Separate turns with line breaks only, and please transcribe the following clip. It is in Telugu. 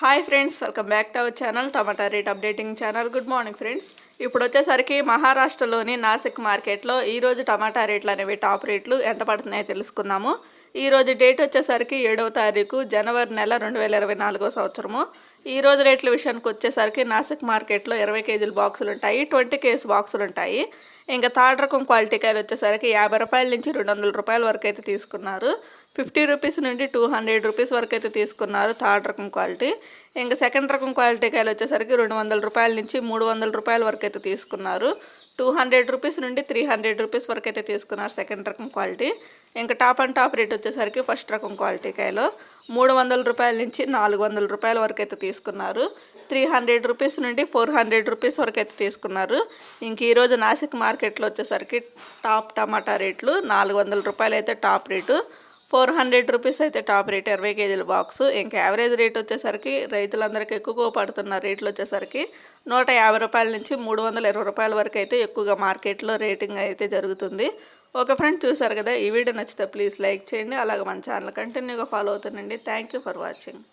Hi friends, welcome back to our channel tomato rate updating channel. Good morning friends. ఇప్పుడు వచ్చేసరికి మహారాష్ట్రలోని నాసిక్ మార్కెట్లో ఈరోజు టమాటా రేట్లు అనేవి టాప్ రేట్లు ఎంత పడుతున్నాయో తెలుసుకుందాము. ఈరోజు డేట్ వచ్చేసరికి 7వ తారీఖు జనవరి నెల 2024 సంవత్సరము. ఈరోజు రేట్ల విషయానికి వచ్చేసరికి నాసిక్ మార్కెట్లో 20 కేజీల బాక్సులు ఉంటాయి, 20 కేజీ బాక్సులు ఉంటాయి. ఇంకా థర్డ్ రకం క్వాలిటీ కాయలు వచ్చేసరికి 50 రూపాయల నుంచి 200 రూపాయల వరకు అయితే తీసుకున్నారు. 50 రూపీస్ నుండి 200 రూపీస్ వరకు అయితే తీసుకున్నారు థర్డ్ రకం క్వాలిటీ. ఇంకా సెకండ్ రకం క్వాలిటీ కాయలు వచ్చేసరికి 200 రూపాయల నుంచి 300 రూపాయల వరకు అయితే తీసుకున్నారు. 200 రూపీస్ నుండి 300 రూపీస్ వరకు అయితే తీసుకున్నారు సెకండ్ రకం క్వాలిటీ. ఇంకా టాప్ అండ్ టాప్ రేట్ వచ్చేసరికి ఫస్ట్ రకం క్వాలిటీ కాయలు 300 రూపాయల నుంచి 400 రూపాయల వరకు అయితే తీసుకున్నారు. 300 రూపీస్ నుండి 400 రూపీస్ వరకు అయితే తీసుకున్నారు. ఇంక ఈరోజు నాసిక్ మార్కెట్లో వచ్చేసరికి టాప్ టమాటా రేట్లు 400 రూపాయలు అయితే టాప్ రేటు, 400 రూపీస్ అయితే టాప్ రేట్ 20 కేజీల బాక్సు. ఇంకా యావరేజ్ రేట్ వచ్చేసరికి రైతులందరికీ ఎక్కువగా పడుతున్న రేట్లు వచ్చేసరికి 150 రూపాయల నుంచి 320 రూపాయల వరకు అయితే ఎక్కువగా మార్కెట్లో రేటింగ్ అయితే జరుగుతుంది. ఒక ఫ్రెండ్ చూసారు కదా, ఈ వీడియో నచ్చితే ప్లీజ్ లైక్ చేయండి. అలాగే మన ఛానల్ కంటిన్యూగా ఫాలో అవుతుండండి. Thank you for watching.